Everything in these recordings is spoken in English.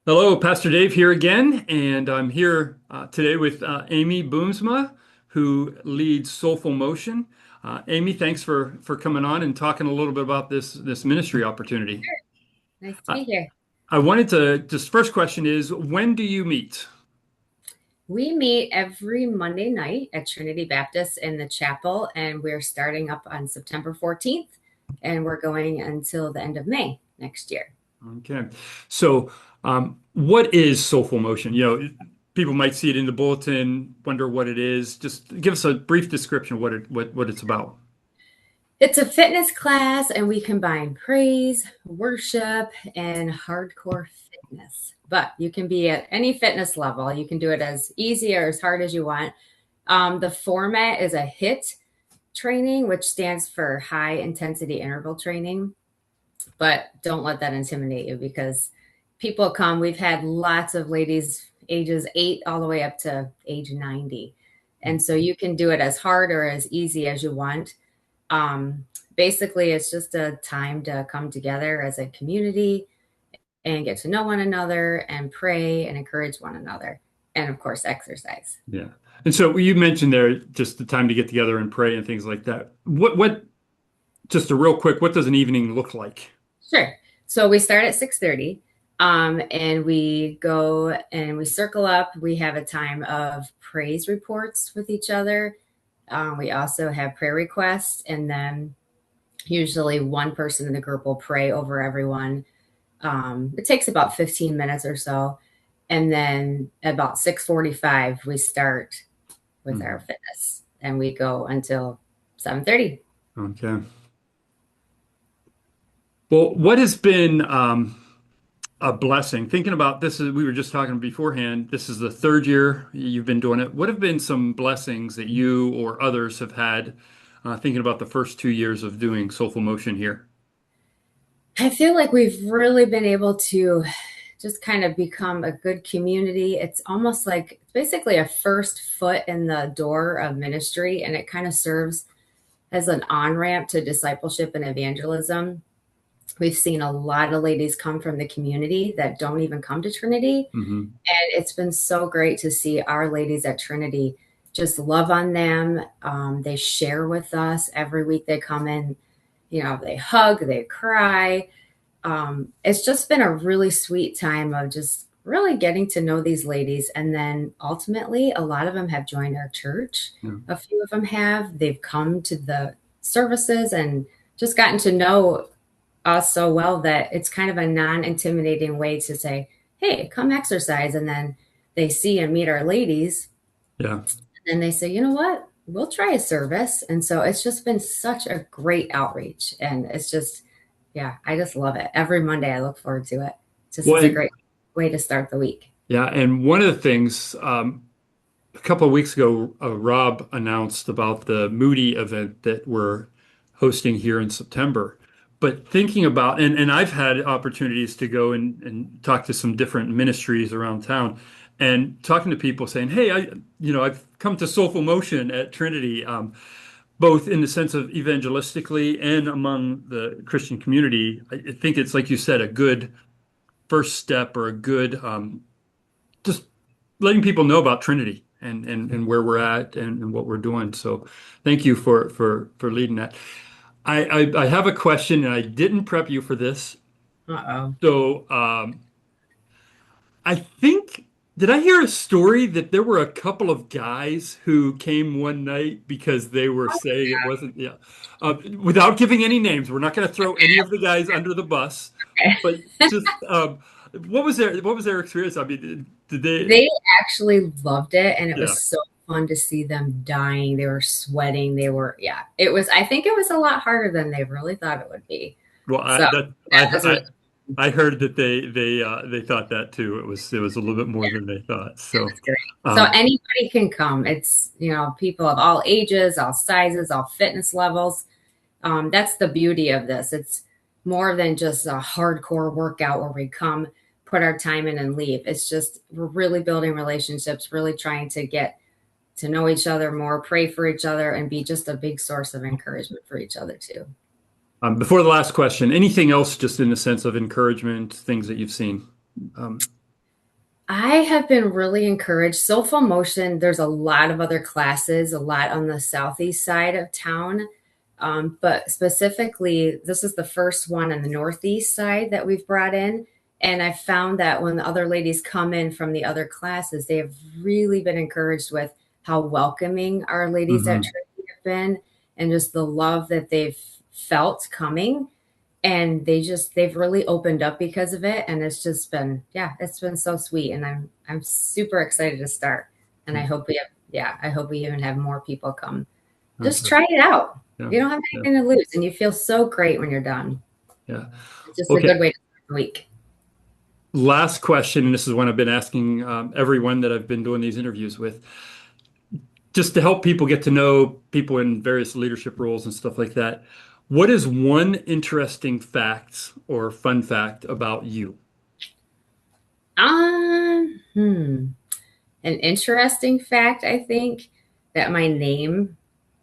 Hello, Pastor Dave here again, and I'm here today with Ami Boomsma, who leads Soulful Motion. Amy, thanks for coming on and talking a little bit about this ministry opportunity. Sure. Nice to I, be here. I wanted to just first question is when do you meet? We meet every Monday night at Trinity Baptist in the chapel, and we're starting up on September 14th, and we're going until the end of May next year. Okay, so what is Soulful Motion? People might see it in the bulletin, wonder what it is. Just give us a brief description of what it's about. It's a fitness class, and we combine praise, worship, and hardcore fitness. But you can be at any fitness level. You can do it as easy or as hard as you want. The format is a HIT training, which stands for high intensity interval training. But don't let that intimidate you because people come. We've had lots of ladies ages 8 all the way up to age 90. And so you can do it as hard or as easy as you want. Basically, it's just a time to come together as a community and get to know one another and pray and encourage one another. And of course, exercise. Yeah. And so you mentioned there just the time to get together and pray and things like that. Just a real quick, what does an evening look like? Sure. So we start at 6:30, and we go and we circle up. We have a time of praise reports with each other. We also have prayer requests, and then usually one person in the group will pray over everyone. It takes about 15 minutes or so. And then at about 6:45, we start with our Mhm. fitness and we go until 7:30. Okay. Well, what has been a blessing? Thinking about this, we were just talking beforehand. This is the third year you've been doing it. What have been some blessings that you or others have had thinking about the first 2 years of doing Soulful Motion here? I feel like we've really been able to just kind of become a good community. It's almost like it's basically a first foot in the door of ministry, and it kind of serves as an on ramp to discipleship and evangelism. We've seen a lot of ladies come from the community that don't even come to Trinity. Hmm. And it's been so great to see our ladies at Trinity just love on them. They share with us every week they come in, they hug, they cry. It's just been a really sweet time of just really getting to know these ladies. And then ultimately, a lot of them have joined our church. Yeah. A few of them have. They've come to the services and just gotten to know us so well that it's kind of a non-intimidating way to say, hey, come exercise. And then they see and meet our ladies Yeah. and they say, you know what? We'll try a service. And so it's just been such a great outreach. And it's just, yeah, I just love it. Every Monday I look forward to it. Just is a Well, great way to start the week. yeah. And one of the things, a couple of weeks ago, Rob announced about the Moody event that we're hosting here in September. But thinking about, and I've had opportunities to go and talk to some different ministries around town and talking to people saying, hey, I've come to Soulful Motion at Trinity, both in the sense of evangelistically and among the Christian community. I think it's, like you said, a good first step or a good, just letting people know about Trinity and where we're at and what we're doing. So thank you for leading that. I have a question and I didn't prep you for this. Uh-oh. So I think did I hear a story that there were a couple of guys who came one night because they were saying it wasn't, yeah. Without giving any names, we're not going to throw any of the guys under the bus, but just what was their experience? I mean, did they? They actually loved it, and it Yeah. was so fun to see them dying. They were sweating. Yeah, I think it was a lot harder than they really thought it would be. Well, So that was really, I heard that they thought that too. It was a little bit more than they thought. it So, was great. So um, anybody can come. It's, people of all ages, all sizes, all fitness levels. That's the beauty of this. It's more than just a hardcore workout where we come, put our time in and leave. It's just, we're really building relationships, really trying to get to know each other more, pray for each other, and be just a big source of encouragement for each other too. before the last question, anything else just in the sense of encouragement, things that you've seen? Um, I have been really encouraged. Soulful Motion, there's a lot of other classes, a lot on the southeast side of town. But specifically, this is the first one on the northeast side that we've brought in. And I found that when the other ladies come in from the other classes, they have really been encouraged with how welcoming our ladies at Hmm. Trinity have been and just the love that they've felt coming. And they've really opened up because of it. And it's just been, yeah, it's been so sweet. And I'm super excited to start. And I hope we have, yeah, I hope we even have more people come. Just Okay. try it out. Yeah. You don't have Yeah. anything to lose, and you feel so great when you're done. Yeah. It's just a Okay. good way to start the week. Last question, and this is one I've been asking everyone that I've been doing these interviews with, just to help people get to know people in various leadership roles and stuff like that. What is one interesting fact or fun fact about you? Um, hmm. An interesting fact, I think, that my name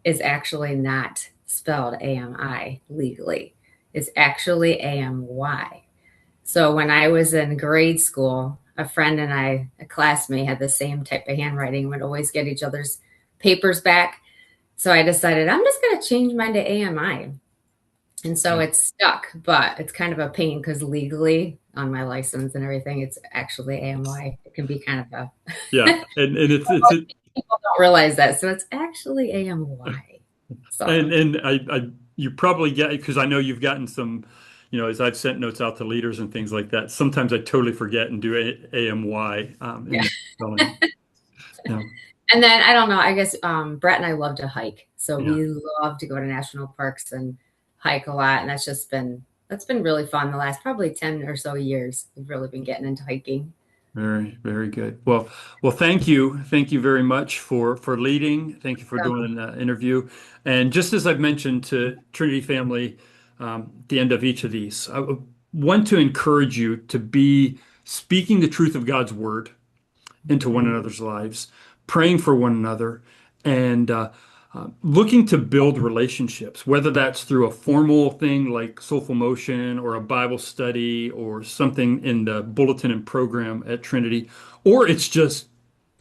is actually not spelled AMI legally. It's actually AMY. So when I was in grade school, a friend and I, a classmate, had the same type of handwriting, would always get each other's papers back. So I decided I'm just going to change mine to AMI. And so it's stuck, but it's kind of a pain because legally on my license and everything, it's actually AMY. It can be kind of a, Yeah, and people don't realize that. So it's actually AMY. So and I you probably get because I know you've gotten some, as I've sent notes out to leaders and things like that. Sometimes I totally forget and do AMY in yeah. the spelling. Yeah, And then I don't know, I guess Brett and I love to hike. So yeah, we love to go to national parks and hike a lot. And that's been really fun the last probably 10 or so years. We've really been getting into hiking. very, very good. Well, thank you very much for leading. Thank you for So, doing the interview. And just as I've mentioned to Trinity family, at the end of each of these, I want to encourage you to be speaking the truth of God's word into one mhm. another's lives, praying for one another, and looking to build relationships, whether that's through a formal thing like Soulful Motion or a Bible study or something in the bulletin and program at Trinity, or it's just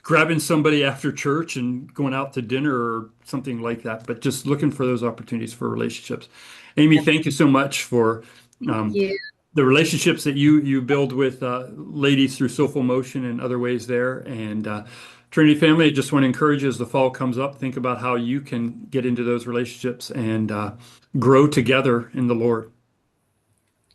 grabbing somebody after church and going out to dinner or something like that, but just looking for those opportunities for relationships. Amy, Yep. thank you so much for Thank um, you. the relationships that you build with ladies through Soulful Motion and other ways there. And Trinity family, I just want to encourage you as the fall comes up, think about how you can get into those relationships and grow together in the Lord.